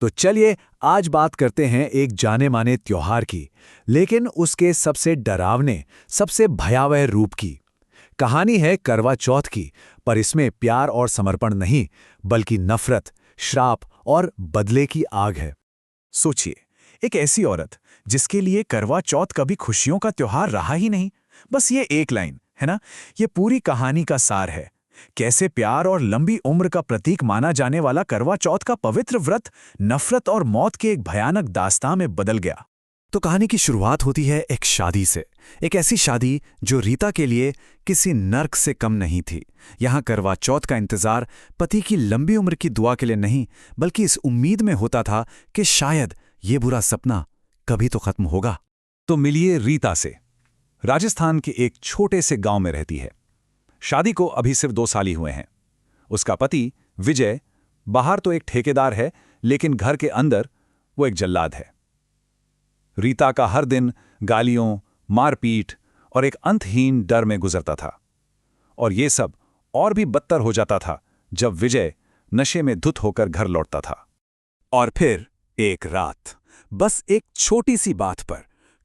तो चलिए आज बात करते हैं एक जाने माने त्योहार की, लेकिन उसके सबसे डरावने, सबसे भयावह रूप की। कहानी है करवा चौथ की, पर इसमें प्यार और समर्पण नहीं, बल्कि नफरत, श्राप और बदले की आग है। सोचिए, एक ऐसी औरत जिसके लिए करवा चौथ कभी खुशियों का त्योहार रहा ही नहीं। बस ये एक लाइन है ना, ये पूरी कहानी का सार है। कैसे प्यार और लंबी उम्र का प्रतीक माना जाने वाला करवा चौथ का पवित्र व्रत नफरत और मौत के एक भयानक दास्तां में बदल गया। तो कहानी की शुरुआत होती है एक शादी से। एक ऐसी शादी जो रीता के लिए किसी नर्क से कम नहीं थी। यहाँ करवा चौथ का इंतजार पति की लंबी उम्र की दुआ के लिए नहीं, बल्कि इस उम्मीद में होता था कि शायद ये बुरा सपना कभी तो खत्म होगा। तो मिलिए रीता से। राजस्थान के एक छोटे से गांव में रहती है। शादी को अभी सिर्फ 2 साल ही हुए हैं। उसका पति विजय बाहर तो एक ठेकेदार है, लेकिन घर के अंदर वो एक जल्लाद है। रीता का हर दिन गालियों, मारपीट और एक अंतहीन डर में गुजरता था। और ये सब और भी बदतर हो जाता था जब विजय नशे में धुत होकर घर लौटता था। और फिर एक रात, बस एक छोटी सी बात पर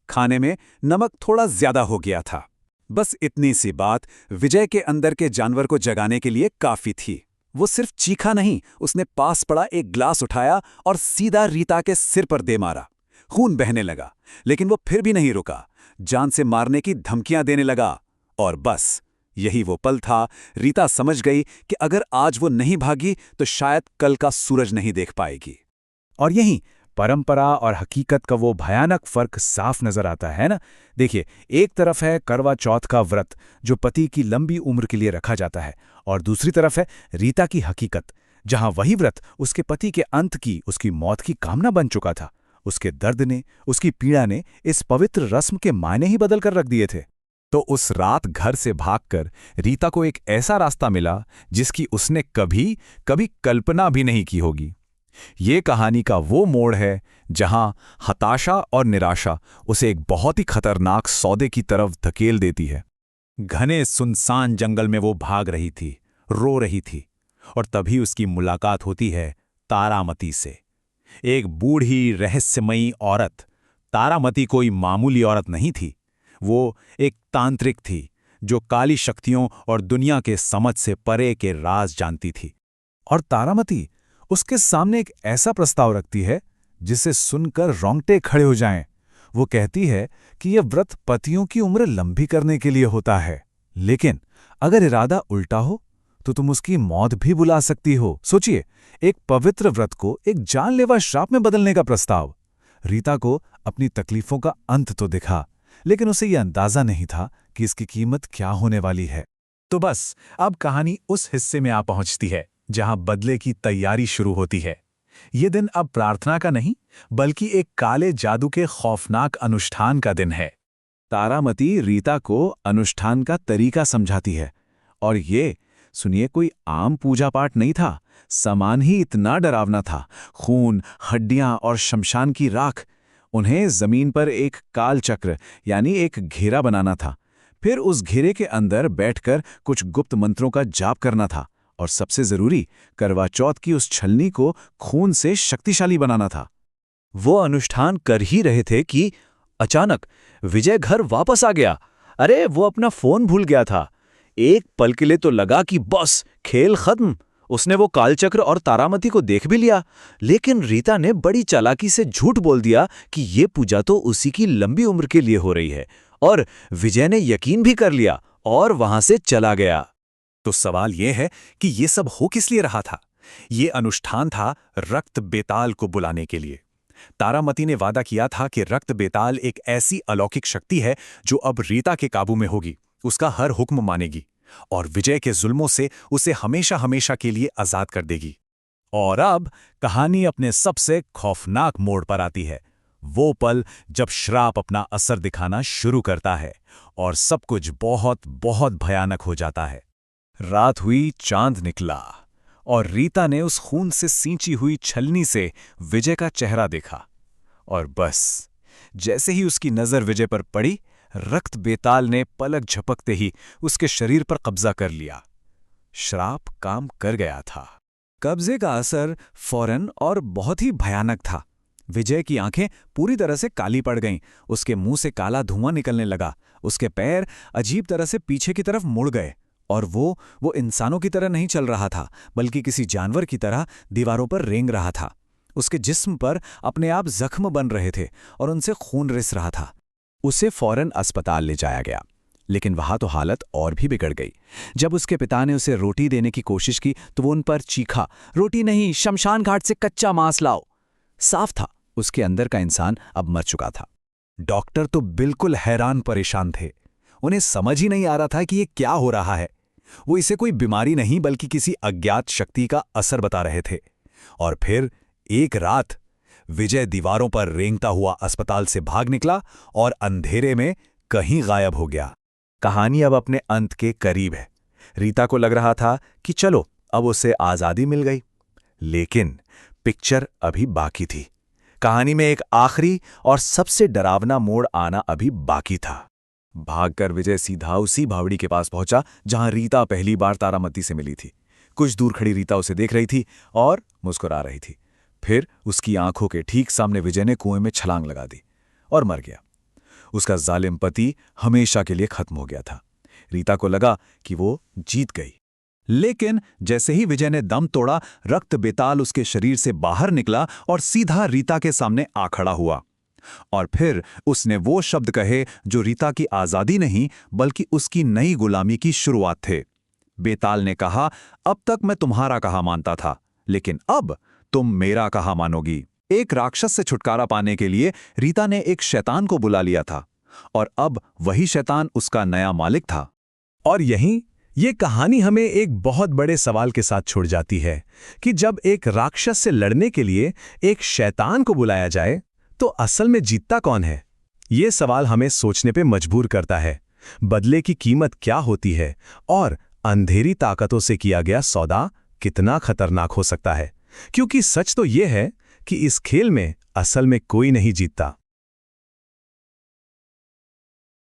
खाने में नमक थोड़ा ज्यादा हो गया था। बस इतनी सी बात विजय के अंदर के जानवर को जगाने के लिए काफी थी। वो सिर्फ चीखा नहीं, उसने पास पड़ा एक ग्लास उठाया और सीधा रीता के सिर पर दे मारा। खून बहने लगा, लेकिन वो फिर भी नहीं रुका। जान से मारने की धमकियां देने लगा। और बस यही वो पल था। रीता समझ गई कि अगर आज वो नहीं भागी तो शायद कल का सूरज नहीं देख पाएगी। और यहीं परंपरा और हकीकत का वो भयानक फर्क साफ नजर आता है ना। देखिए, एक तरफ है करवा चौथ का व्रत जो पति की लंबी उम्र के लिए रखा जाता है, और दूसरी तरफ है रीता की हकीकत, जहां वही व्रत उसके पति के अंत की, उसकी मौत की कामना बन चुका था। उसके दर्द ने, उसकी पीड़ा ने इस पवित्र रस्म के मायने ही बदल कर रख दिए थे। तो उस रात घर से भागकर रीता को एक ऐसा रास्ता मिला जिसकी उसने कभी कभी कल्पना भी नहीं की होगी। ये कहानी का वो मोड़ है जहां हताशा और निराशा उसे एक बहुत ही खतरनाक सौदे की तरफ धकेल देती है। घने सुनसान जंगल में वो भाग रही थी, रो रही थी, और तभी उसकी मुलाकात होती है तारामती से। एक बूढ़ी रहस्यमयी औरत। तारामती कोई मामूली औरत नहीं थी। वो एक तांत्रिक थी जो काली शक्तियों और दुनिया के समझ से परे के राज जानती थी। और तारामती उसके सामने एक ऐसा प्रस्ताव रखती है जिसे सुनकर रोंगटे खड़े हो जाएं। वो कहती है कि यह व्रत पतियों की उम्र लंबी करने के लिए होता है, लेकिन अगर इरादा उल्टा हो तो तुम उसकी मौत भी बुला सकती हो। सोचिए, एक पवित्र व्रत को एक जानलेवा श्राप में बदलने का प्रस्ताव। रीता को अपनी तकलीफों का अंत तो दिखा, लेकिन उसे यह अंदाजा नहीं था कि इसकी कीमत क्या होने वाली है। तो बस अब कहानी उस हिस्से में आ पहुंचती है जहां बदले की तैयारी शुरू होती है। ये दिन अब प्रार्थना का नहीं, बल्कि एक काले जादू के खौफनाक अनुष्ठान का दिन है। तारामती रीता को अनुष्ठान का तरीका समझाती है, और ये सुनिए, कोई आम पूजा पाठ नहीं था। सामान ही इतना डरावना था। खून, हड्डियां और शमशान की राख। उन्हें जमीन पर एक काल चक्र यानी एक घेरा बनाना था। फिर उस घेरे के अंदर बैठकर कुछ गुप्त मंत्रों का जाप करना था, और सबसे जरूरी, करवा चौथ की उस छलनी को खून से शक्तिशाली बनाना था। वो अनुष्ठान कर ही रहे थे कि अचानक विजय घर वापस आ गया। अरे, वो अपना फोन भूल गया था। एक पल के लिए तो लगा कि बस खेल खत्म। उसने वो कालचक्र और तारामती को देख भी लिया, लेकिन रीता ने बड़ी चालाकी से झूठ बोल दिया कि ये पूजा तो उसी की लंबी उम्र के लिए हो रही है, और विजय ने यकीन भी कर लिया और वहां से चला गया। तो सवाल यह है कि ये सब हो किस लिए रहा था? ये अनुष्ठान था रक्त बेताल को बुलाने के लिए। तारामती ने वादा किया था कि रक्त बेताल एक ऐसी अलौकिक शक्ति है जो अब रीता के काबू में होगी, उसका हर हुक्म मानेगी और विजय के जुल्मों से उसे हमेशा हमेशा के लिए आजाद कर देगी। और अब कहानी अपने सबसे खौफनाक मोड़ पर आती है। वो पल जब श्राप अपना असर दिखाना शुरू करता है और सब कुछ बहुत बहुत भयानक हो जाता है। रात हुई, चांद निकला और रीता ने उस खून से सींची हुई छलनी से विजय का चेहरा देखा। और बस जैसे ही उसकी नजर विजय पर पड़ी, रक्त बेताल ने पलक झपकते ही उसके शरीर पर कब्जा कर लिया। श्राप काम कर गया था। कब्जे का असर फौरन और बहुत ही भयानक था। विजय की आंखें पूरी तरह से काली पड़ गईं, उसके मुंह से काला धुआं निकलने लगा, उसके पैर अजीब तरह से पीछे की तरफ मुड़ गए और वो इंसानों की तरह नहीं चल रहा था, बल्कि किसी जानवर की तरह दीवारों पर रेंग रहा था। उसके जिस्म पर अपने आप जख्म बन रहे थे और उनसे खून रिस रहा था। उसे फौरन अस्पताल ले जाया गया, लेकिन वहां तो हालत और भी बिगड़ गई। जब उसके पिता ने उसे रोटी देने की कोशिश की तो वो उन पर चीखा, रोटी नहीं, शमशान घाट से कच्चा मांस लाओ। साफ था, उसके अंदर का इंसान अब मर चुका था। डॉक्टर तो बिल्कुल हैरान परेशान थे। उन्हें समझ ही नहीं आ रहा था कि ये क्या हो रहा है। वो इसे कोई बीमारी नहीं बल्कि किसी अज्ञात शक्ति का असर बता रहे थे। और फिर एक रात विजय दीवारों पर रेंगता हुआ अस्पताल से भाग निकला और अंधेरे में कहीं गायब हो गया। कहानी अब अपने अंत के करीब है। रीता को लग रहा था कि चलो अब उसे आज़ादी मिल गई, लेकिन पिक्चर अभी बाकी थी। कहानी में एक आखिरी और सबसे डरावना मोड़ आना अभी बाकी था। भागकर विजय सीधा उसी बावड़ी के पास पहुंचा जहां रीता पहली बार तारामती से मिली थी। कुछ दूर खड़ी रीता उसे देख रही थी और मुस्कुरा रही थी। फिर उसकी आंखों के ठीक सामने विजय ने कुएं में छलांग लगा दी और मर गया। उसका जालिम पति हमेशा के लिए खत्म हो गया था। रीता को लगा कि वो जीत गई, लेकिन जैसे ही विजय ने दम तोड़ा, रक्त बेताल उसके शरीर से बाहर निकला और सीधा रीता के सामने आ खड़ा हुआ। और फिर उसने वो शब्द कहे जो रीता की आज़ादी नहीं बल्कि उसकी नई गुलामी की शुरुआत थे। बेताल ने कहा, अब तक मैं तुम्हारा कहा मानता था, लेकिन अब तुम मेरा कहा मानोगी। एक राक्षस से छुटकारा पाने के लिए रीता ने एक शैतान को बुला लिया था और अब वही शैतान उसका नया मालिक था। और यहीं ये कहानी हमें एक बहुत बड़े सवाल के साथ छोड़ जाती है कि जब एक राक्षस से लड़ने के लिए एक शैतान को बुलाया जाए तो असल में जीतता कौन है? ये सवाल हमें सोचने पे मजबूर करता है। बदले की कीमत क्या होती है और अंधेरी ताकतों से किया गया सौदा कितना खतरनाक हो सकता है? क्योंकि सच तो ये है कि इस खेल में असल में कोई नहीं जीतता।